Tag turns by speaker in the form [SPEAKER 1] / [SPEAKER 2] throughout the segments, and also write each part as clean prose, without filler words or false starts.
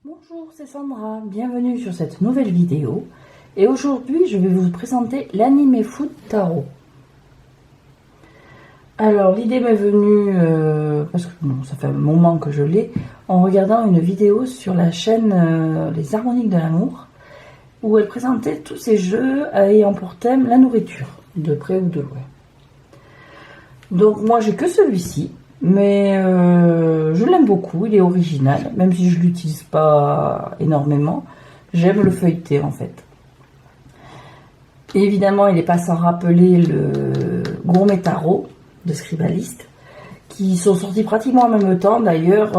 [SPEAKER 1] Bonjour, c'est Sandra, bienvenue sur cette nouvelle vidéo. Et aujourd'hui, je vais vous présenter l'anime foot tarot. Alors, l'idée m'est venue, parce que bon, ça fait un moment que je l'ai, en regardant une vidéo sur la chaîne Les Harmoniques de l'amour, où elle présentait tous ces jeux ayant pour thème la nourriture, de près ou de loin. Donc moi, j'ai que celui-ci. Mais je l'aime beaucoup, il est original, même si je ne l'utilise pas énormément. J'aime le feuilleter en fait. Et évidemment, il n'est pas sans rappeler le Gourmet Tarot de Scribaliste, qui sont sortis pratiquement en même temps. D'ailleurs,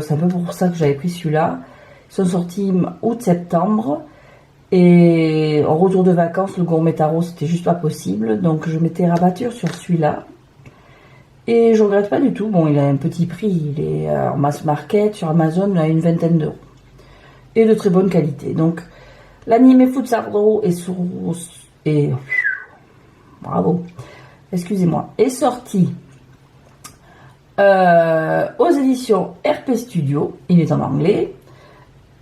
[SPEAKER 1] c'est un peu pour ça que j'avais pris celui-là. Ils sont sortis août-septembre. Et en retour de vacances, le Gourmet Tarot, c'était juste pas possible. Donc je m'étais rabattu sur celui-là. Et je regrette pas du tout. Bon, il a un petit prix. Il est en mass market sur Amazon à une vingtaine d'euros. Et de très bonne qualité. Donc, l'anime foot tarot bravo. Excusez-moi. Est sorti aux éditions RP Studio. Il est en anglais.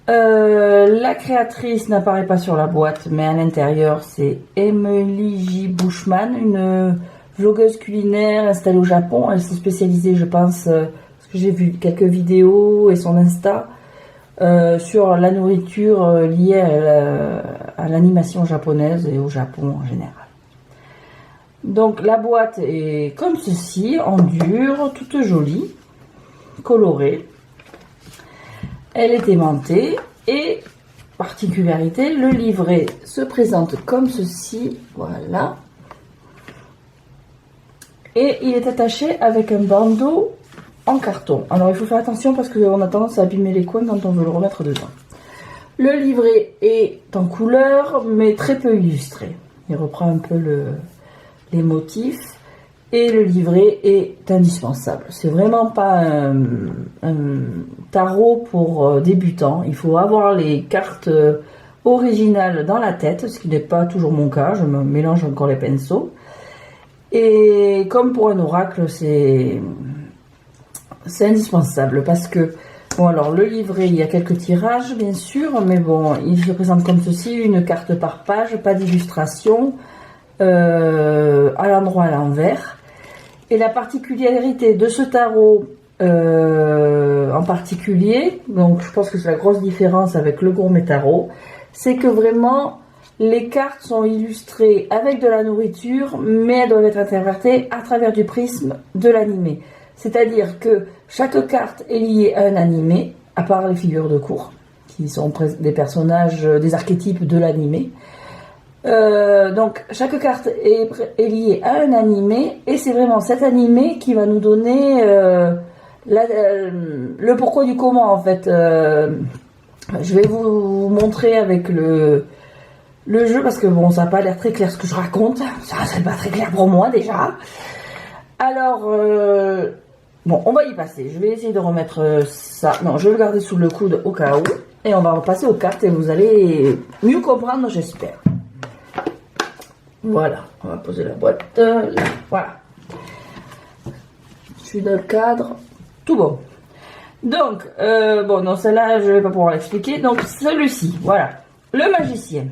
[SPEAKER 1] La créatrice n'apparaît pas sur la boîte, mais à l'intérieur, c'est Emily J. Bushman, une vlogueuse culinaire installée au Japon. Elle s'est spécialisée, je pense, parce que j'ai vu quelques vidéos et son Insta, sur la nourriture liée à l'animation japonaise et au Japon en général. Donc la boîte est comme ceci, en dur, toute jolie, colorée. Elle est aimantée et, particularité, le livret se présente comme ceci, voilà. Et il est attaché avec un bandeau en carton. Alors il faut faire attention parce qu'on a tendance à abîmer les coins quand on veut le remettre dedans. Le livret est en couleur mais très peu illustré. Il reprend un peu les motifs. Et le livret est indispensable. C'est vraiment pas un tarot pour débutants. Il faut avoir les cartes originales dans la tête, ce qui n'est pas toujours mon cas. Je me mélange encore les pinceaux. Et comme pour un oracle, c'est indispensable parce que, bon, alors le livret, il y a quelques tirages bien sûr, mais bon, il se présente comme ceci, une carte par page, pas d'illustration, à l'endroit, à l'envers. Et la particularité de ce tarot en particulier, donc je pense que c'est la grosse différence avec le Gourmet Tarot, c'est que vraiment les cartes sont illustrées avec de la nourriture, mais elles doivent être interprétées à travers du prisme de l'animé. C'est-à-dire que chaque carte est liée à un animé, à part les figures de cour, qui sont des personnages, des archétypes de l'animé. Donc chaque carte est liée à un animé, et c'est vraiment cet animé qui va nous donner le pourquoi du comment en fait. Je vais vous montrer avec le jeu, parce que bon, ça n'a pas l'air très clair ce que je raconte. Ça c'est pas très clair pour moi déjà. Alors, bon, on va y passer. Je vais essayer de remettre ça. Non, je vais le garder sous le coude au cas où. Et on va passer aux cartes et vous allez mieux comprendre, j'espère. Voilà, on va poser la boîte là. Voilà. Je suis dans le cadre. Tout bon. Donc, bon, non, celle-là, je ne vais pas pouvoir l'expliquer. Donc, celui-ci, voilà. Le magicien.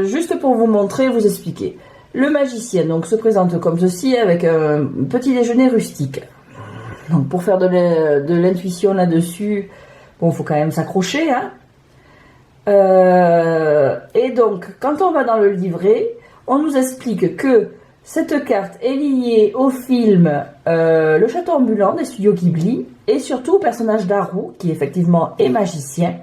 [SPEAKER 1] Juste pour vous montrer, vous expliquer. Le magicien donc se présente comme ceci avec un petit déjeuner rustique. Donc pour faire de l'intuition là-dessus, bon, faut quand même s'accrocher, hein. Et donc quand on va dans le livret, on nous explique que cette carte est liée au film Le Château Ambulant des studios Ghibli et surtout au personnage d'Haru qui effectivement est magicien.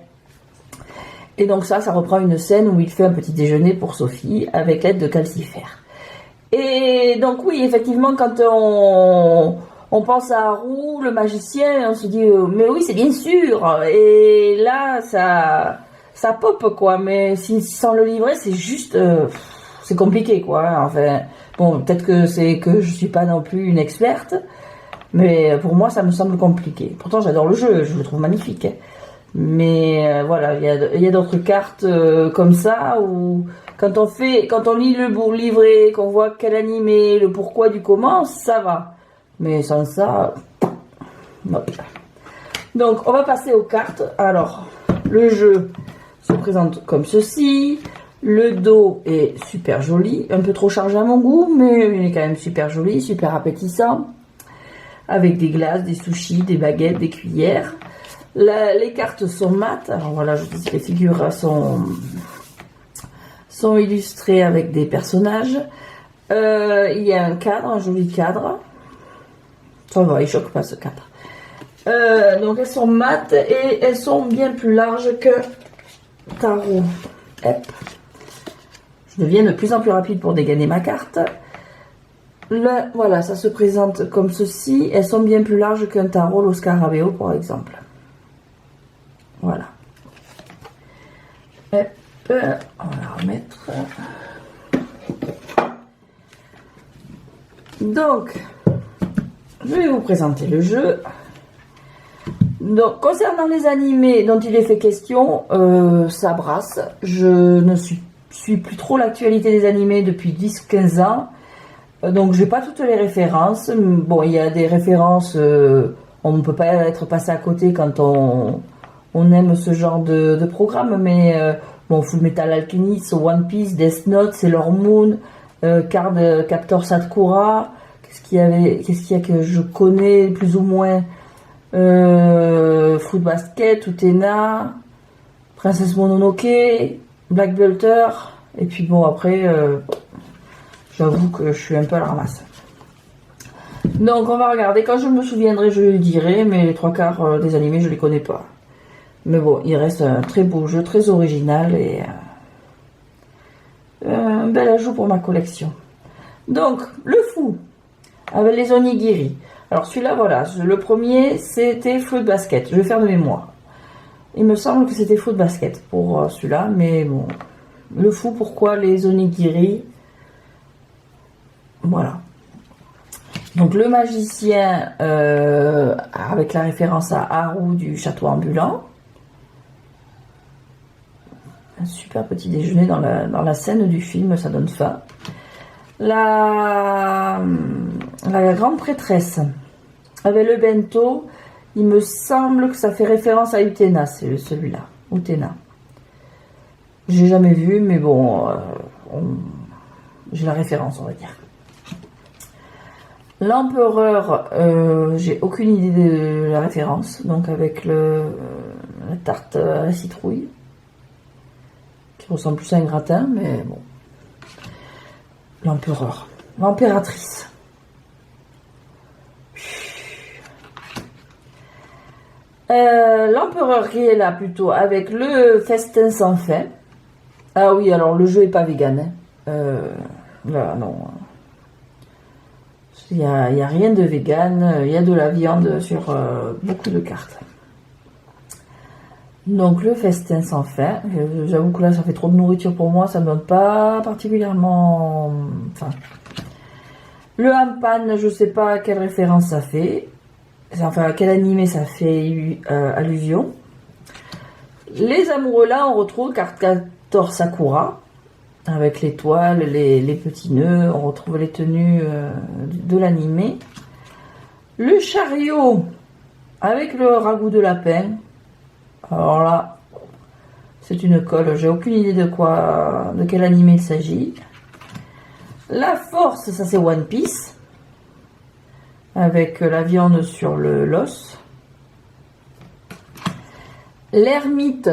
[SPEAKER 1] Et donc ça reprend une scène où il fait un petit déjeuner pour Sophie avec l'aide de Calcifère. Et donc oui, effectivement, quand on pense à Haru, le magicien, on se dit mais oui, c'est bien sûr. Et là, ça pop quoi. Mais sans le livret, c'est juste, c'est compliqué quoi. Enfin, bon, peut-être que c'est que je suis pas non plus une experte, mais pour moi, ça me semble compliqué. Pourtant, j'adore le jeu, je le trouve magnifique. Hein. Mais voilà, il y a d'autres cartes comme ça où quand on lit le livret, qu'on voit quel animé, le pourquoi du comment, ça va. Mais sans ça, non. Donc, on va passer aux cartes. Alors, le jeu se présente comme ceci. Le dos est super joli, un peu trop chargé à mon goût, mais il est quand même super joli, super appétissant. Avec des glaces, des sushis, des baguettes, des cuillères. Les cartes sont mates. Alors voilà, je dis que les figures sont illustrées avec des personnages. Il y a un cadre, un joli cadre. Ça va, il choque pas ce cadre. Donc elles sont mates et elles sont bien plus larges que tarot. Hop. Je deviens de plus en plus rapide pour dégainer ma carte. Là, voilà, ça se présente comme ceci. Elles sont bien plus larges qu'un tarot, Lo Scarabeo, par exemple. Voilà. Hop, on va la remettre. Donc, je vais vous présenter le jeu. Donc, concernant les animés dont il est fait question, ça brasse. Je ne suis plus trop l'actualité des animés depuis 10-15 ans. Donc, j'ai pas toutes les références. Bon, il y a des références, on ne peut pas être passé à côté quand on aime ce genre de programme. Mais, bon, Full Metal Alchemist, One Piece, Death Note, Sailor Moon, Card Captor Sakura. Qu'est-ce qu'il y a que je connais plus ou moins? Fruit Basket, Utena, Princesse Mononoke, Black Belter, et puis bon après, j'avoue que je suis un peu à la ramasse. Donc on va regarder, quand je me souviendrai je le dirai, mais les 3/4 des animés je les connais pas. Mais bon, il reste un très beau jeu, très original et un bel ajout pour ma collection. Donc, le fou, avec les onigiri. Alors celui-là, voilà, le premier, c'était Fruit Basket. Je vais faire de mémoire. Il me semble que c'était Fruit Basket pour celui-là, mais bon. Le fou, pourquoi les onigiri? Voilà. Donc le magicien, avec la référence à Haru du château ambulant. Un super petit déjeuner dans la scène du film, ça donne faim. La grande prêtresse avec le bento, il me semble que ça fait référence à Utena, c'est celui-là, Utena. J'ai jamais vu, mais bon, j'ai la référence, on va dire. L'empereur, j'ai aucune idée de la référence, donc avec la tarte à la citrouille, qui ressemble plus à un gratin, mais bon. L'empereur, l'impératrice. L'empereur qui est là plutôt avec le festin sans fin. Ah oui, alors le jeu est pas vegan. Là, non. Il y a rien de vegan. Il y a de la viande sur beaucoup de cartes. Donc le festin sans fin, j'avoue que là ça fait trop de nourriture pour moi, ça me donne pas particulièrement faim. Le hampan, je sais pas à quelle référence ça fait, enfin à quel animé ça fait allusion. Les amoureux là, on retrouve Card Captor Sakura, avec l'étoile, les petits nœuds, on retrouve les tenues de l'animé. Le chariot, avec le ragoût de lapin. Alors là, c'est une colle, j'ai aucune idée de quel animé il s'agit. La force, ça c'est One Piece, avec la viande sur l'os. L'ermite,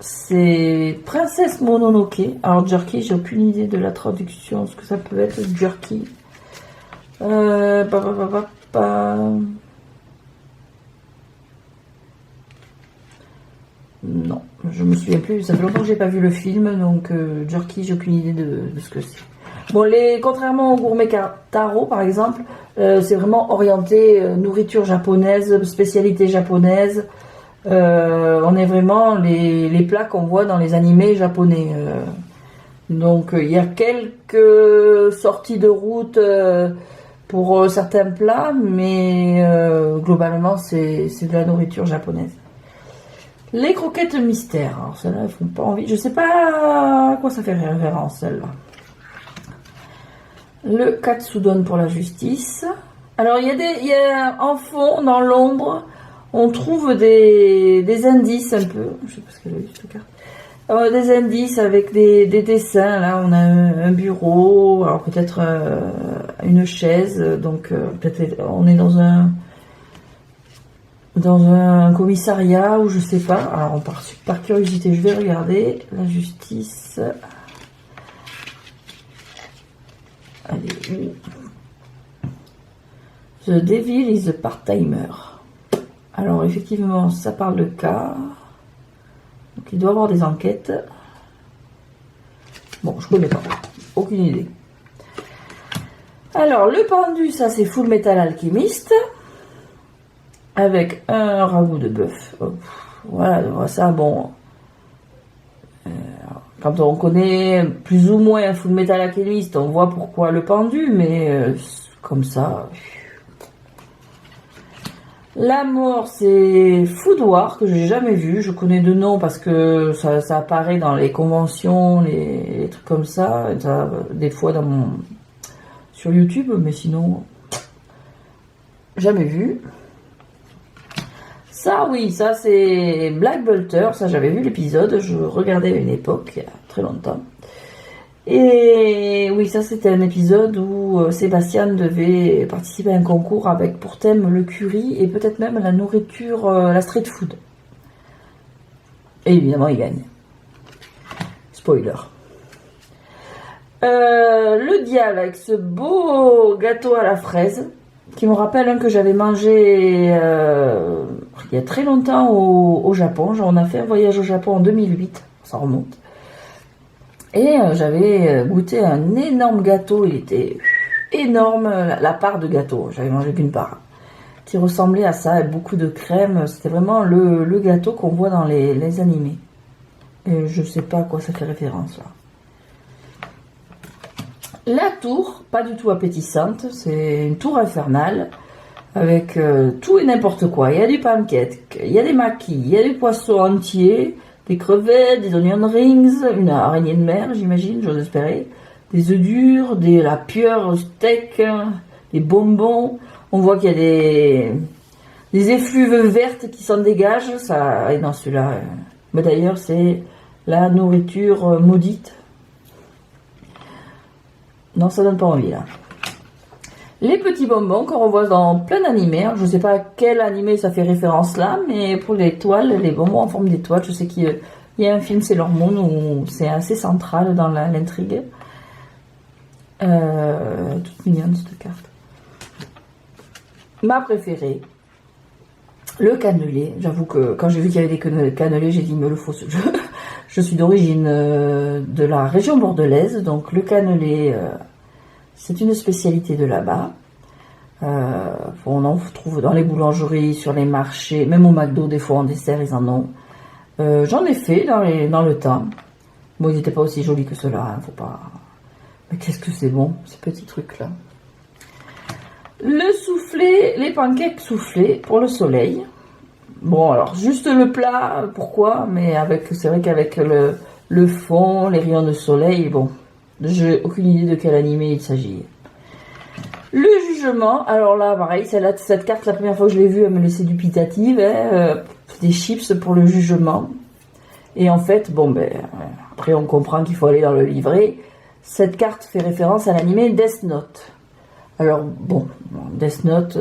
[SPEAKER 1] c'est Princesse Mononoke. Alors jerky, j'ai aucune idée de la traduction, ce que ça peut être jerky. Non, je me souviens plus, ça fait longtemps que j'ai pas vu le film, donc jerky, j'ai aucune idée de ce que c'est. Bon, contrairement au gourmet taro par exemple, c'est vraiment orienté nourriture japonaise, spécialité japonaise. On est vraiment les plats qu'on voit dans les animés japonais. Donc il y a quelques sorties de route pour certains plats, mais globalement c'est de la nourriture japonaise. Les croquettes mystères, alors celles-là elles font pas envie, je sais pas à quoi ça fait référence celle-là. Le katsudon pour la justice. Alors il y a en fond, dans l'ombre, on trouve des indices un peu, je sais pas ce qu'elle a eu cette carte. Des indices avec des dessins. Là, on a un bureau, alors peut-être une chaise. Donc, peut-être on est dans un commissariat ou je sais pas. Alors, par curiosité, je vais regarder la justice. Allez, The Devil is a part-timer. Alors, effectivement, ça parle de cas. Donc il doit y avoir des enquêtes. Bon, je connais pas. Aucune idée. Alors, le pendu, ça c'est Full Metal Alchemist. Avec un ragoût de bœuf. Voilà, ça, bon. Quand on connaît plus ou moins Full Metal Alchemist, on voit pourquoi le pendu, mais comme ça... La mort, c'est Foudoir, que j'ai jamais vu. Je connais de nom parce que ça apparaît dans les conventions, les trucs comme ça, des fois sur YouTube, mais sinon, jamais vu. Ça, oui, ça c'est Black Bolter. Ça, j'avais vu l'épisode. Je regardais à une époque, il y a très longtemps. Et oui, ça c'était un épisode où Sébastien devait participer à un concours avec pour thème le curry et peut-être même la nourriture, la street food. Et évidemment, il gagne. Spoiler. Le diable avec ce beau gâteau à la fraise qui me rappelle un que j'avais mangé il y a très longtemps au Japon. On a fait un voyage au Japon en 2008, ça remonte. Et j'avais goûté un énorme gâteau, il était énorme, la part de gâteau, j'avais mangé qu'une part, qui ressemblait à ça, avec beaucoup de crème, c'était vraiment le gâteau qu'on voit dans les animés. Et je sais pas à quoi ça fait référence là. La tour, pas du tout appétissante, c'est une tour infernale, avec tout et n'importe quoi, il y a du pancake, il y a des maquis, il y a du poisson entier, des crevettes, des onion rings, une araignée de mer, j'imagine, j'ose espérer, des œufs durs, la pieuvre steak, des bonbons. On voit qu'il y a des effluves vertes qui s'en dégagent. Ça, et non, celui-là. Mais d'ailleurs, c'est la nourriture maudite. Non, ça donne pas envie là. Les petits bonbons qu'on revoit dans plein d'animés. Je ne sais pas à quel animé ça fait référence là, mais pour l'étoile, les bonbons en forme d'étoile, je sais qu'il y a un film, c'est l'hormone, où c'est assez central dans l'intrigue. Toute mignonne cette carte. Ma préférée, le cannelé. J'avoue que quand j'ai vu qu'il y avait des cannelés, j'ai dit, il me le faut ce jeu. Je suis d'origine de la région bordelaise, donc le cannelé... c'est une spécialité de là-bas. On en trouve dans les boulangeries, sur les marchés, même au McDo, des fois en dessert, ils en ont. J'en ai fait dans le temps. Bon, ils n'étaient pas aussi jolis que ceux-là, hein, faut pas... Mais qu'est-ce que c'est bon, ces petits trucs-là. Le soufflé, les pancakes soufflés pour le soleil. Bon, alors, juste le plat, pourquoi? Mais c'est vrai qu'avec le fond, les rayons de soleil, bon... J'ai aucune idée de quel animé il s'agit. Le jugement, alors là, pareil, cette carte, la première fois que je l'ai vue, elle me laissait dubitative. Des chips pour le jugement. Et en fait, bon, après on comprend qu'il faut aller dans le livret. Cette carte fait référence à l'animé Death Note. Alors, bon, Death Note,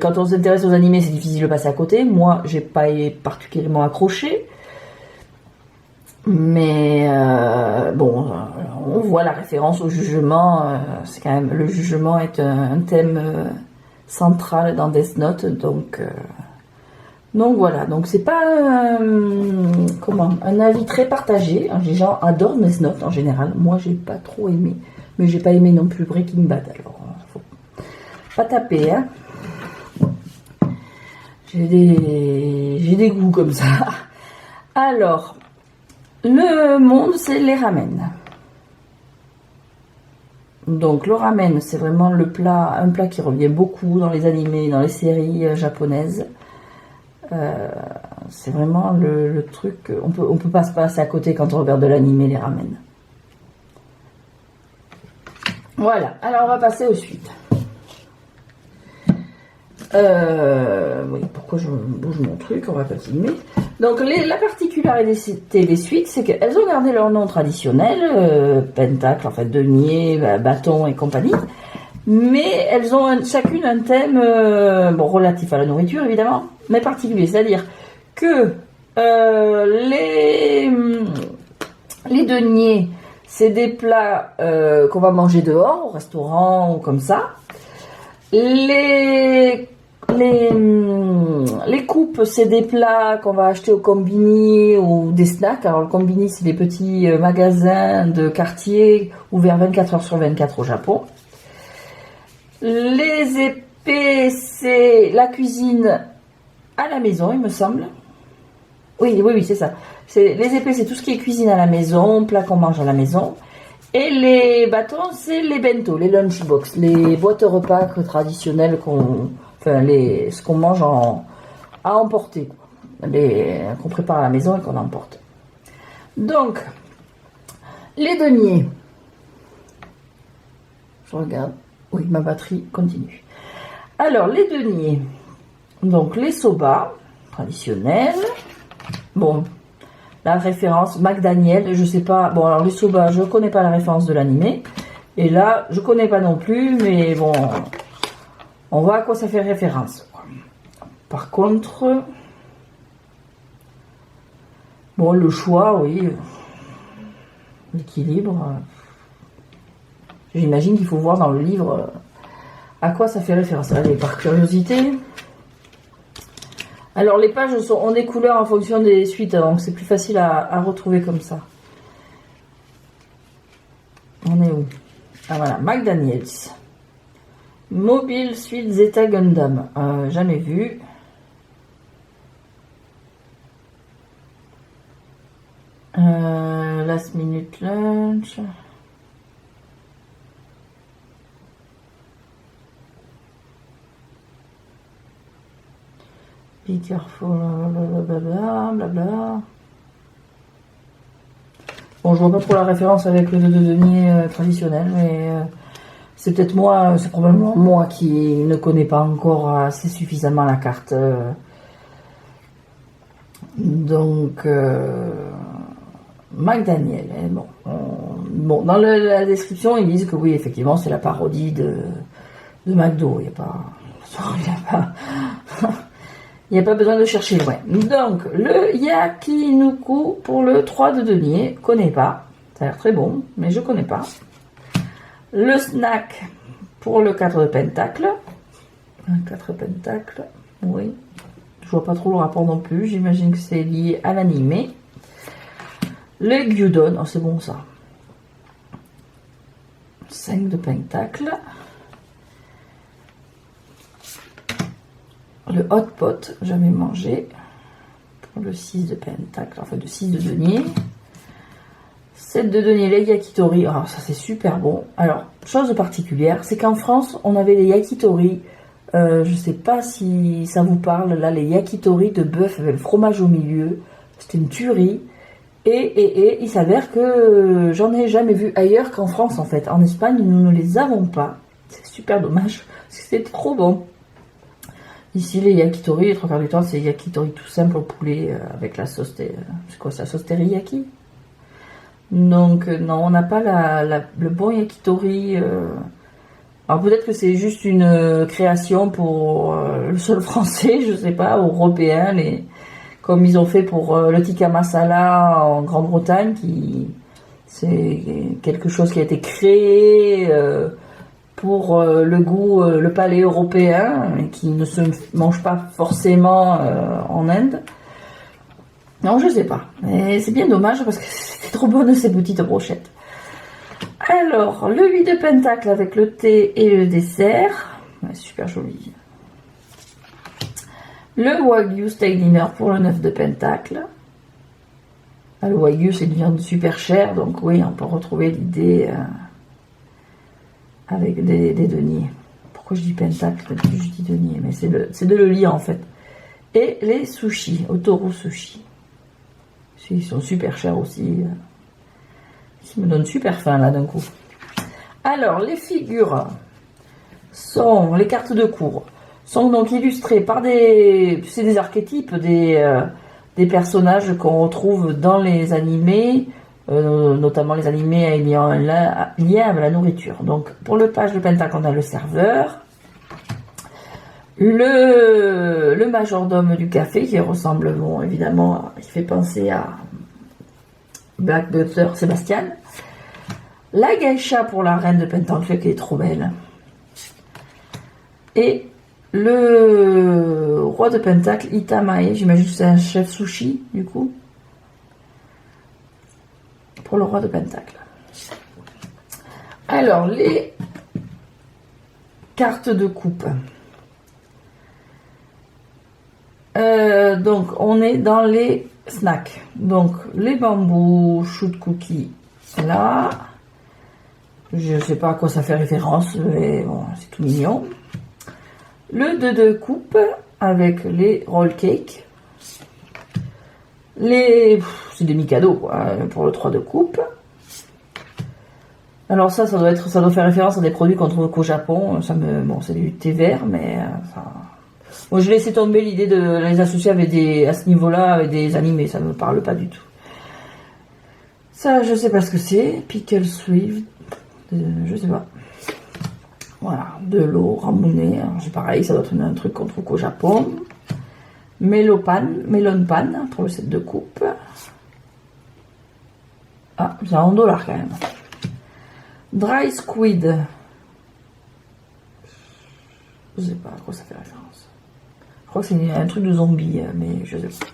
[SPEAKER 1] quand on s'intéresse aux animés, c'est difficile de passer à côté. Moi, j'ai pas particulièrement accroché. Mais bon, on voit la référence au jugement. C'est quand même, le jugement est un thème central dans Death Note, donc voilà. Donc c'est pas un avis très partagé. Les gens adorent Death Note en général. Moi, j'ai pas trop aimé, mais j'ai pas aimé non plus Breaking Bad. Alors, faut pas taper, hein. J'ai des goûts comme ça. Alors. Le monde, c'est les ramen. Donc le ramen, c'est vraiment un plat qui revient beaucoup dans les animés, dans les séries japonaises. C'est vraiment le truc, on peut pas se passer à côté quand on regarde de l'animé, les ramen. Voilà, alors on va passer aux suites. oui, pourquoi je bouge mon truc, on va continuer. Donc la particularité des suites, c'est qu'elles ont gardé leur nom traditionnel, pentacle, en fait denier, bâton et compagnie, mais elles ont chacune un thème bon, relatif à la nourriture évidemment, mais particulier, c'est-à-dire que les deniers, c'est des plats qu'on va manger dehors, au restaurant ou comme ça. Les coupes, c'est des plats qu'on va acheter au combini ou des snacks. Alors le combini, c'est des petits magasins de quartier ouverts 24 heures sur 24 au Japon. Les épées, c'est la cuisine à la maison, il me semble. Oui, c'est ça. Les épées, c'est tout ce qui est cuisine à la maison, plats qu'on mange à la maison. Et les bâtons, c'est les bento, les lunchbox, les boîtes repas traditionnelles ce qu'on mange à emporter, qu'on prépare à la maison et qu'on emporte. Donc, les deniers. Je regarde. Oui, ma batterie continue. Alors, les deniers. Donc, les soba traditionnels. Bon, la référence McDaniel, je sais pas. Bon, alors les soba, je connais pas la référence de l'animé. Et là, je connais pas non plus, mais bon, on voit à quoi ça fait référence. Par contre, bon, le choix, oui, l'équilibre. J'imagine qu'il faut voir dans le livre à quoi ça fait référence. Allez, par curiosité. Alors, les pages ont des couleurs en fonction des suites, donc c'est plus facile à retrouver comme ça. On est où? Ah voilà, McDaniels. Mobile Suite Zeta Gundam. Jamais vu. Last Minute Lunch. Be careful, blablabla. Bon, je vois pas trop la référence avec le denier traditionnel, mais c'est peut-être moi, c'est probablement moi qui ne connais pas encore assez suffisamment la carte. Donc, McDaniel, bon, dans la description, ils disent que oui, effectivement, c'est la parodie de McDo. Il n'y a pas besoin de chercher loin. Donc, le Yakiniku pour le 3 de denier, connais pas. Ça a l'air très bon, mais je connais pas. Le snack pour le 4 de pentacle. Un 4 pentacle, oui. Je vois pas trop le rapport non plus. J'imagine que c'est lié à l'animé. Le gyudon, oh, c'est bon ça. 5 de pentacle. Le hot pot, jamais mangé. Pour le 6 de pentacle, enfin de 6 de denier. 7 de denier, les yakitori. Alors ça c'est super bon. Alors, chose particulière, c'est qu'en France, on avait les yakitori. Je sais pas si ça vous parle, là, les yakitori de bœuf avec le fromage au milieu. C'était une tuerie. Et il s'avère que j'en ai jamais vu ailleurs qu'en France, en fait. En Espagne, nous ne les avons pas. C'est super dommage, parce que c'est trop bon. Ici, les yakitori, les trois quarts du temps, c'est yakitori tout simple au poulet avec la sauce. C'est quoi ça, sauce teriyaki? Donc, non, on n'a pas le bon yakitori. Alors, peut-être que c'est juste une création pour le sol français, je sais pas, européen, comme ils ont fait pour le tikka masala en Grande-Bretagne, c'est quelque chose qui a été créé pour le goût, le palais européen, et qui ne se mange pas forcément en Inde. Non, je sais pas. Mais c'est bien dommage parce que c'était trop bonne ces petites brochettes. Alors, le 8 de pentacle avec le thé et le dessert. Ouais, super joli. Le Wagyu steak dinner pour le 9 de pentacle. Le Wagyu, c'est une viande super chère, donc oui, on peut retrouver l'idée avec des deniers. Pourquoi je dis pentacle? Je dis denier, mais c'est de le lire en fait. Et les sushis, Otoro Sushi. Ils sont super chers aussi. Ils me donnent super faim là d'un coup. Alors, les figures sont les cartes de cours. sont donc illustrés par des archétypes, des personnages qu'on retrouve dans les animés, notamment les animés ayant un lien avec la nourriture. Donc pour le page de Pentacle, on a le serveur, le majordome du café qui ressemble, bon, évidemment, il fait penser à Black Butter Sébastien, la geisha pour la reine de Pentacle qui est trop belle, et le roi de Pentacle, Itamae, j'imagine que c'est un chef sushi, du coup, pour le roi de Pentacle. Alors, les cartes de coupe. Donc, on est dans les snacks. Donc, les bambous, shoot cookies, là. Je sais pas à quoi ça fait référence, mais bon, c'est tout mignon. Le 2 de coupe avec les roll cakes. C'est des mi-cadeaux, quoi, pour le 3 de coupe. Alors ça doit faire référence à des produits qu'on trouve qu'au Japon. Bon, c'est du thé vert, mais moi je laissais tomber l'idée de les associer à ce niveau-là avec des animés, ça ne me parle pas du tout. Ça, je sais pas ce que c'est. Pickle Swift, je sais pas. Voilà, de l'eau ramonnée, c'est pareil, ça doit être un truc qu'on trouve qu'au Japon. Melon pan pour le set de coupe. Ah, c'est à $1 quand même. Dry squid. Je sais pas à quoi ça fait référence. Je crois que c'est un truc de zombie, mais je sais pas.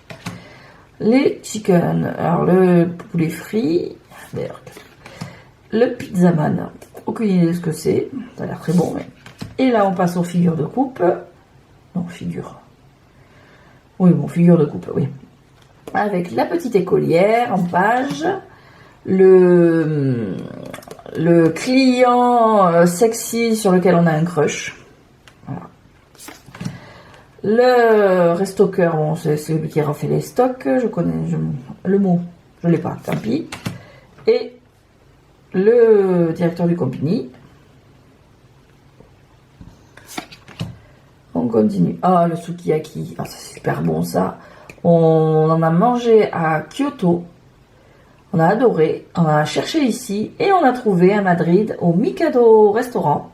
[SPEAKER 1] Les chicken. Alors le poulet frit. D'ailleurs, le pizzaman. Aucune idée de ce que c'est. Ça a l'air très bon. Mais... Et là, on passe aux figures de coupe. Non, figure. Oui, bon, figure de coupe, oui. Avec la petite écolière en page. Le client sexy sur lequel on a un crush. Voilà. Le restocker, bon, c'est celui qui refait les stocks. Je connais le mot, je l'ai pas, tant pis. Et le directeur du compagnie. On continue. Ah, le sukiyaki. Ah, c'est super bon ça. On en a mangé à Kyoto. On a adoré. On a cherché ici. Et on a trouvé à Madrid au Mikado Restaurant.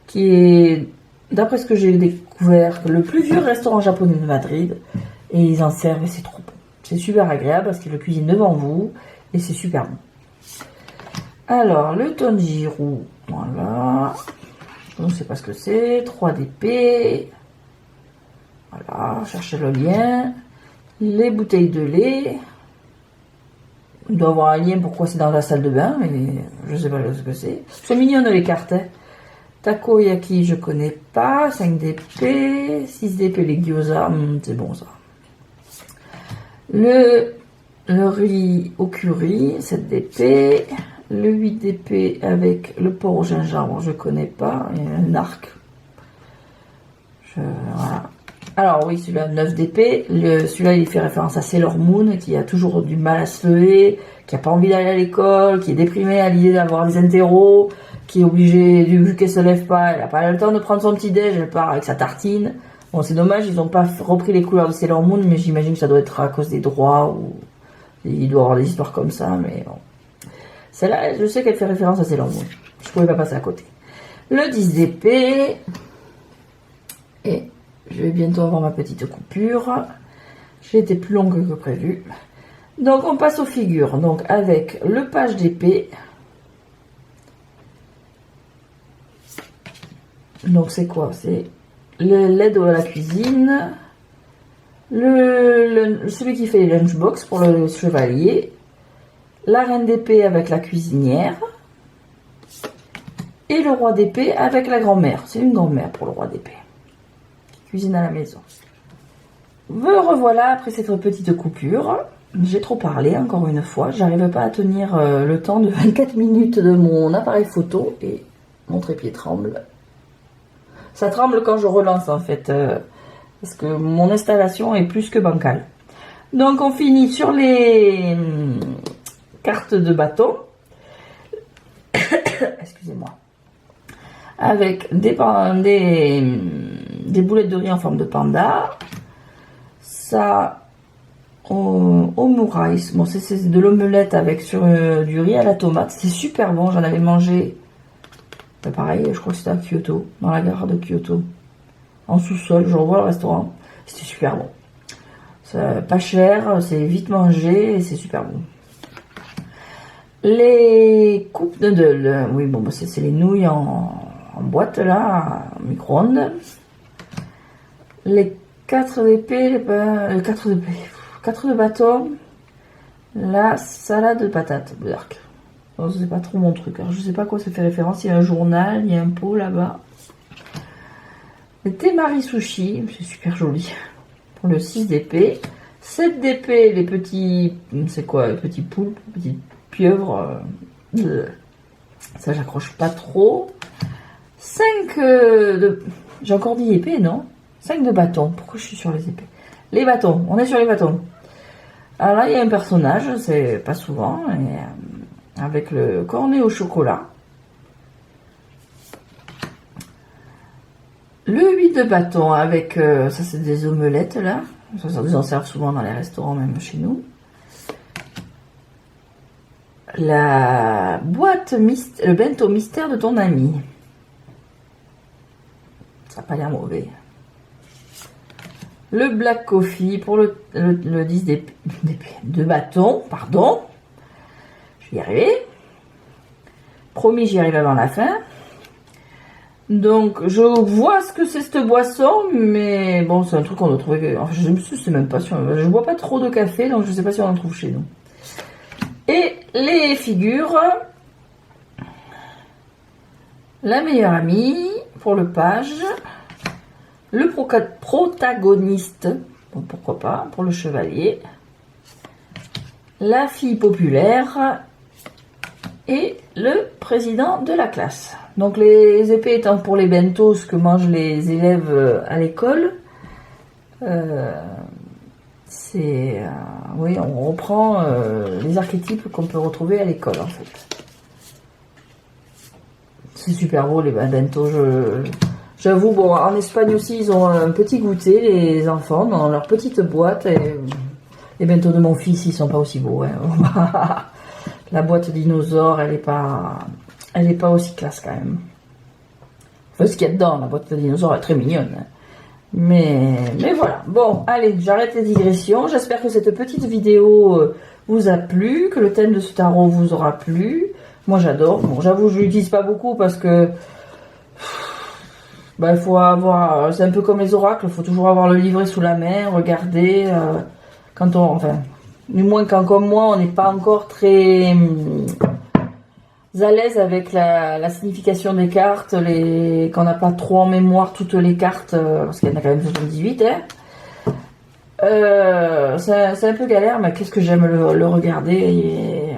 [SPEAKER 1] Qui est, d'après ce que j'ai découvert, le plus vieux restaurant japonais de Madrid. Et ils en servent et c'est trop bon. C'est super agréable parce qu'ils le cuisinent devant vous. Et c'est super bon. Alors, le Tonjiru, voilà. Je ne sais pas ce que c'est. 3DP. Voilà, cherchez le lien. Les bouteilles de lait. Il doit y avoir un lien pourquoi c'est dans la salle de bain, mais je ne sais pas ce que c'est. C'est mignon les cartes. Hein. Takoyaki, je connais pas. 5DP. 6DP, les gyoza. C'est bon ça. Le riz au curry. 7DP. Le 8DP avec le porc au gingembre, je connais pas. Et un arc. Voilà. Alors oui, celui-là, 9DP. Celui-là, il fait référence à Sailor Moon, qui a toujours du mal à se lever, qui n'a pas envie d'aller à l'école, qui est déprimée à l'idée d'avoir des interros, qui est obligée, vu qu'elle se lève pas, elle n'a pas le temps de prendre son petit déj, elle part avec sa tartine. Bon, c'est dommage, ils n'ont pas repris les couleurs de Sailor Moon, mais j'imagine que ça doit être à cause des droits, ou il doit y avoir des histoires comme ça, mais bon. Celle-là, je sais qu'elle fait référence à Sailor Moon. Je pouvais pas passer à côté. Le 10DP. Et je vais bientôt avoir ma petite coupure. J'ai été plus longue que prévu. Donc, on passe aux figures. Donc, avec le page d'épée. Donc, c'est quoi? C'est l'aide à la cuisine. Celui qui fait les lunchbox pour le chevalier. La reine d'épée avec la cuisinière. Et le roi d'épée avec la grand-mère. C'est une grand-mère pour le roi d'épée. Qui cuisine à la maison. Me revoilà après cette petite coupure. J'ai trop parlé encore une fois. J'arrive pas à tenir le temps de 24 minutes de mon appareil photo. Et mon trépied tremble. Ça tremble quand je relance en fait. Parce que mon installation est plus que bancale. Donc on finit sur les... carte de bâton, excusez-moi, avec des des boulettes de riz en forme de panda. Ça, omurice. Bon, c'est de l'omelette avec sur du riz à la tomate. C'est super bon. J'en avais mangé. Pareil, je crois que c'était à Kyoto, dans la gare de Kyoto. En sous-sol, je revois le restaurant. C'était super bon. Pas cher, c'est vite mangé et c'est super bon. Les coupes de oui, bon, c'est les nouilles en boîte là, en micro-ondes. Les 4 épées, 4 de bâton. La salade de patates. C'est pas trop mon truc. Alors, je sais pas à quoi ça fait référence. Il y a un journal, il y a un pot là-bas. Les temari sushi, c'est super joli. Pour le 6 d'épée. 7 d'épée, les petits. C'est quoi? Les petits poulpes, petites pieuvres. Ça, j'accroche pas trop. 5 de. J'ai encore dit épée, non? 5 de bâtons. Pourquoi je suis sur les épées? Les bâtons, on est sur les bâtons. Alors là, il y a un personnage, c'est pas souvent, avec le cornet au chocolat. Le 8 de bâton avec, ça c'est des omelettes là, ça ils en servent souvent dans les restaurants, même chez nous. La boîte, le bento mystère de ton ami. Ça n'a pas l'air mauvais. Le black coffee pour le 10 de bâton, pardon. Je vais y arriver. Promis, j'y arrive avant la fin. Donc, je vois ce que c'est cette boisson, mais bon, c'est un truc qu'on doit trouver. Enfin, je ne sais même pas si je bois pas trop de café, donc je ne sais pas si on en trouve chez nous. Et les figures. La meilleure amie pour le page. Le protagoniste, bon, pourquoi pas, pour le chevalier. La fille populaire. Et le président de la classe. Donc les épées étant pour les bentos, ce que mangent les élèves à l'école. Oui, on reprend les archétypes qu'on peut retrouver à l'école en fait. C'est super beau les bentos. J'avoue, bon, en Espagne aussi, ils ont un petit goûter, les enfants, dans leur petite boîte. Et les bentos de mon fils, ils sont pas aussi beaux. Hein. La boîte dinosaure, elle est pas aussi classe quand même. Enfin, ce qu'il y a dedans, la boîte de dinosaure est très mignonne. Hein. Mais voilà. Bon, allez, j'arrête les digressions. J'espère que cette petite vidéo vous a plu, que le thème de ce tarot vous aura plu. Moi, j'adore. Bon, j'avoue, je l'utilise pas beaucoup parce que il faut avoir. C'est un peu comme les oracles. Il faut toujours avoir le livret sous la main, regarder. Quand on, enfin, du moins quand comme moi, on n'est pas encore très à l'aise avec la signification des cartes, qu'on n'a pas trop en mémoire toutes les cartes, parce qu'il y en a quand même 78, hein. C'est un peu galère, mais qu'est-ce que j'aime le regarder.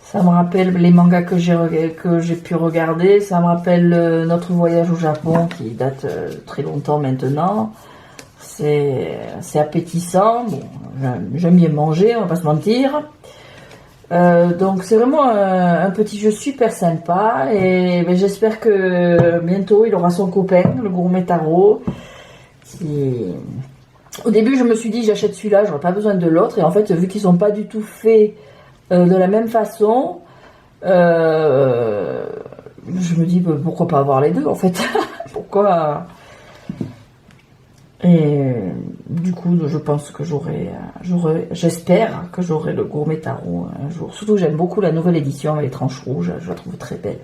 [SPEAKER 1] Ça me rappelle les mangas que j'ai pu regarder, ça me rappelle notre voyage au Japon qui date très longtemps maintenant. C'est appétissant, bon, j'aime bien manger, on va pas se mentir. Donc c'est vraiment un petit jeu super sympa et j'espère que bientôt il aura son copain, le gourmet tarot. Au début je me suis dit j'achète celui-là, j'aurais pas besoin de l'autre, et en fait vu qu'ils sont pas du tout faits de la même façon, je me dis pourquoi pas avoir les deux en fait. Pourquoi? Et du coup, je pense que j'espère que j'aurai le gourmet tarot un jour. Surtout, j'aime beaucoup la nouvelle édition avec les tranches rouges, je la trouve très belle.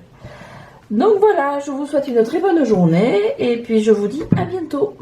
[SPEAKER 1] Donc voilà, je vous souhaite une très bonne journée et puis je vous dis à bientôt.